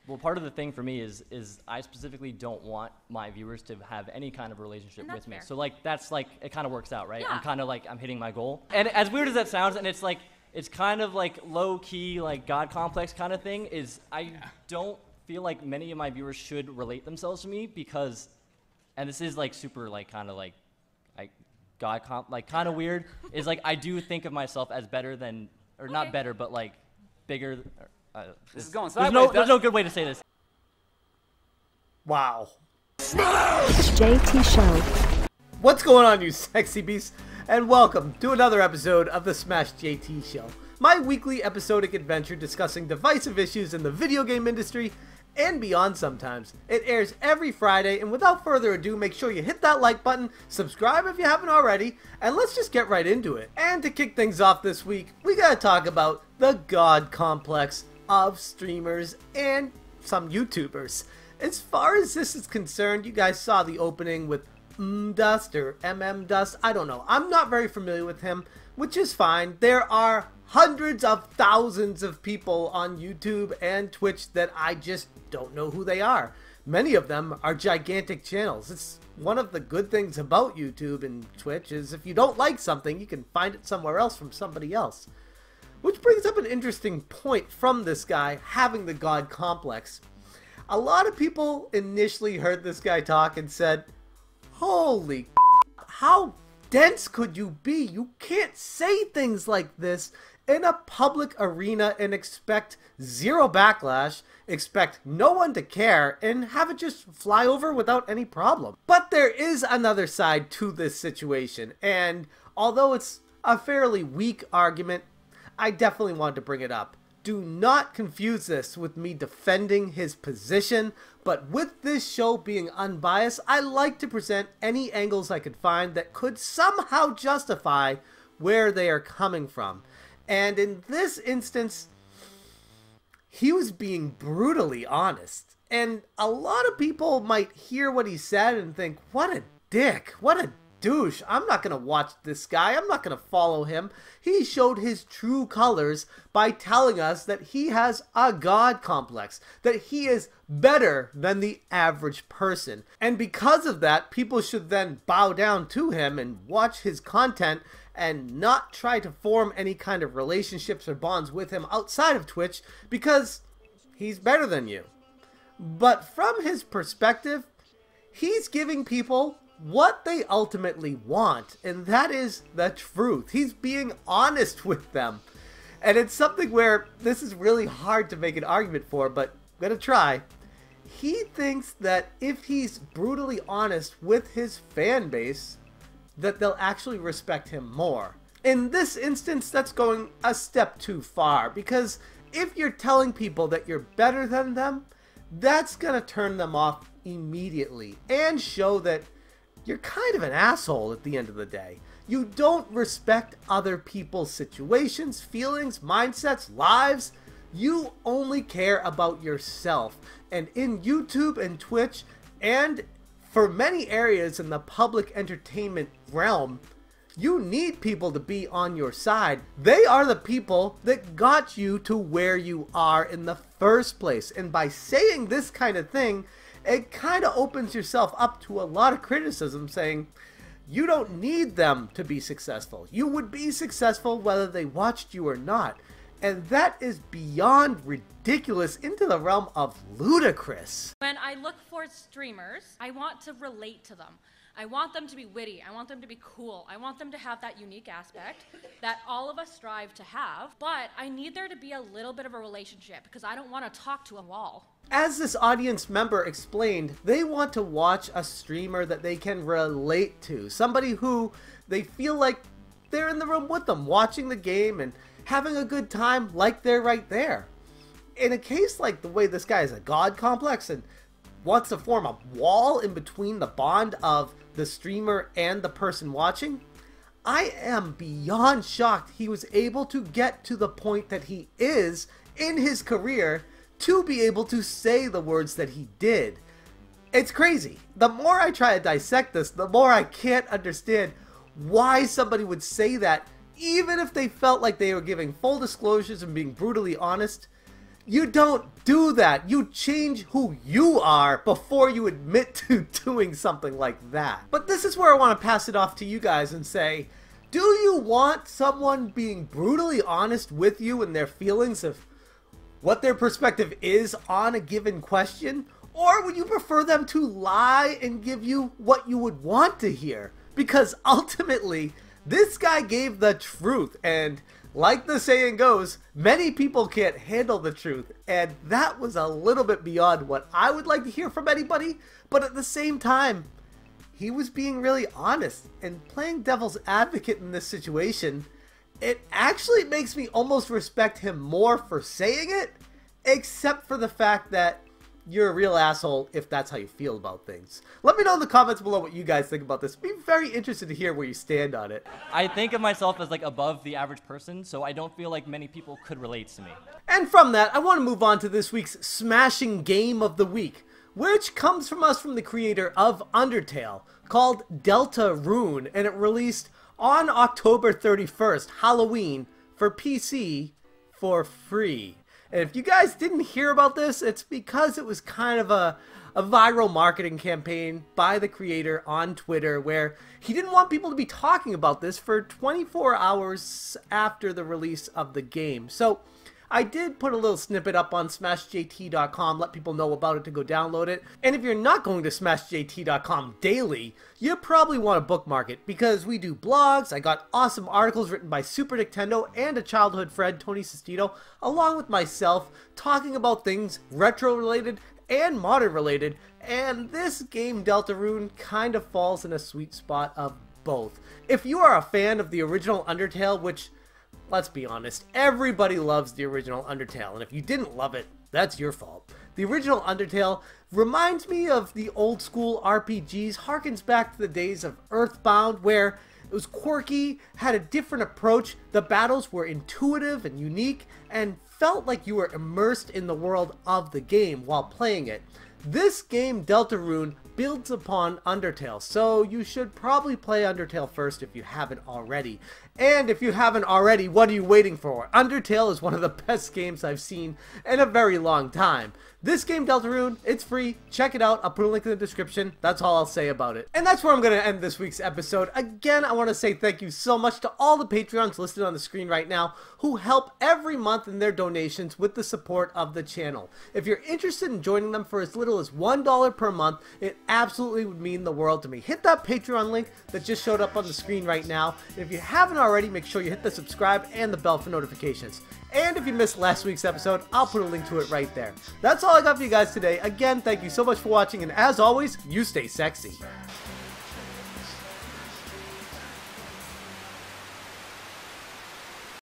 Well, part of the thing for me is I specifically don't want my viewers to have any kind of relationship with me. Fair. So like that's like it kind of works out, right? Yeah. I'm kind of like I'm hitting my goal. And as weird as that sounds, and it's like it's kind of like low key like God complex kind of thing. Is I don't feel like many of my viewers should relate themselves to me because, and this is like super like kind of like kind of weird. Is like I do think of myself as better than or not better, but like bigger. This is going sideways. There's no good way to say this. Wow. JT Show. What's going on, you sexy beasts? And welcome to another episode of the Smash JT Show, my weekly episodic adventure discussing divisive issues in the video game industry and beyond sometimes. It airs every Friday, and without further ado, make sure you hit that like button, subscribe if you haven't already, and let's just get right into it. And to kick things off this week, we gotta talk about the God complex of streamers and some YouTubers. As far as this is concerned, you guys saw the opening with mmDust's or mmDust's, I don't know. I'm not very familiar with him, which is fine. There are hundreds of thousands of people on YouTube and Twitch that I just don't know who they are. Many of them are gigantic channels. It's one of the good things about YouTube and Twitch is if you don't like something, you can find it somewhere else from somebody else. Which brings up an interesting point from this guy having the God complex. A lot of people initially heard this guy talk and said, holy how dense could you be? You can't say things like this in a public arena and expect zero backlash, expect no one to care, and have it just fly over without any problem. But there is another side to this situation, and although it's a fairly weak argument, I definitely wanted to bring it up. Do not confuse this with me defending his position, but with this show being unbiased, I like to present any angles I could find that could somehow justify where they are coming from. And in this instance, he was being brutally honest. And a lot of people might hear what he said and think, what a dick, what a douche. I'm not going to watch this guy. I'm not going to follow him. He showed his true colors by telling us that he has a God complex, that he is better than the average person. And because of that, people should then bow down to him and watch his content and not try to form any kind of relationships or bonds with him outside of Twitch because he's better than you. But from his perspective, he's giving people what they ultimately want, and that is the truth. He's being honest with them. And it's something where this is really hard to make an argument for, but I'm gonna try. He thinks that if he's brutally honest with his fan base, that they'll actually respect him more. In this instance, that's going a step too far, because if you're telling people that you're better than them, that's gonna turn them off immediately and show that you're kind of an asshole at the end of the day. You don't respect other people's situations, feelings, mindsets, lives. You only care about yourself. And in YouTube and Twitch, and for many areas in the public entertainment realm, you need people to be on your side. They are the people that got you to where you are in the first place. And by saying this kind of thing, it kind of opens yourself up to a lot of criticism saying, you don't need them to be successful. You would be successful whether they watched you or not. And that is beyond ridiculous into the realm of ludicrous. When I look for streamers, I want to relate to them. I want them to be witty. I want them to be cool. I want them to have that unique aspect that all of us strive to have. But I need there to be a little bit of a relationship because I don't want to talk to a wall. As this audience member explained, they want to watch a streamer that they can relate to. Somebody who they feel like they're in the room with them, watching the game and having a good time like they're right there. In a case like the way this guy has a God complex and wants to form a wall in between the bond of the streamer and the person watching, I am beyond shocked he was able to get to the point that he is in his career to be able to say the words that he did. It's crazy. The more I try to dissect this, the more I can't understand why somebody would say that, even if they felt like they were giving full disclosures and being brutally honest. You don't do that. You change who you are before you admit to doing something like that. But this is where I want to pass it off to you guys and say, do you want someone being brutally honest with you and their feelings of what their perspective is on a given question? Or would you prefer them to lie and give you what you would want to hear? Because ultimately, this guy gave the truth, and like the saying goes, many people can't handle the truth, and that was a little bit beyond what I would like to hear from anybody, but at the same time, he was being really honest, and playing devil's advocate in this situation, it actually makes me almost respect him more for saying it, except for the fact that you're a real asshole if that's how you feel about things. Let me know in the comments below what you guys think about this. Be very interested to hear where you stand on it. I think of myself as like above the average person, so I don't feel like many people could relate to me. And from that, I want to move on to this week's smashing game of the week, which comes from us from the creator of Undertale, called Deltarune, and it released on October 31st, Halloween, for PC for free. And if you guys didn't hear about this, it's because it was kind of a viral marketing campaign by the creator on Twitter where he didn't want people to be talking about this for 24 hours after the release of the game. So I did put a little snippet up on smashjt.com, let people know about it to go download it. And if you're not going to smashjt.com daily, you probably want to bookmark it because we do blogs. I got awesome articles written by Super Nintendo and a childhood friend, Tony Sestito, along with myself, talking about things retro related and modern related. And this game, Deltarune, kind of falls in a sweet spot of both. If you are a fan of the original Undertale, which, let's be honest, everybody loves the original Undertale, and if you didn't love it, that's your fault. The original Undertale reminds me of the old school RPGs, harkens back to the days of Earthbound, where it was quirky, had a different approach, the battles were intuitive and unique, and felt like you were immersed in the world of the game while playing it. This game, Deltarune, builds upon Undertale, so you should probably play Undertale first if you haven't already. And if you haven't already, what are you waiting for? Undertale is one of the best games I've seen in a very long time. This game, Deltarune, it's free. Check it out. I'll put a link in the description. That's all I'll say about it. And that's where I'm going to end this week's episode. Again, I want to say thank you so much to all the Patreons listed on the screen right now who help every month in their donations with the support of the channel. If you're interested in joining them for as little as $1 per month, it absolutely would mean the world to me. Hit that Patreon link that just showed up on the screen right now. And if you haven't already, make sure you hit the subscribe and the bell for notifications. And if you missed last week's episode, I'll put a link to it right there. That's all I got for you guys today. Again, thank you so much for watching, and as always, you stay sexy.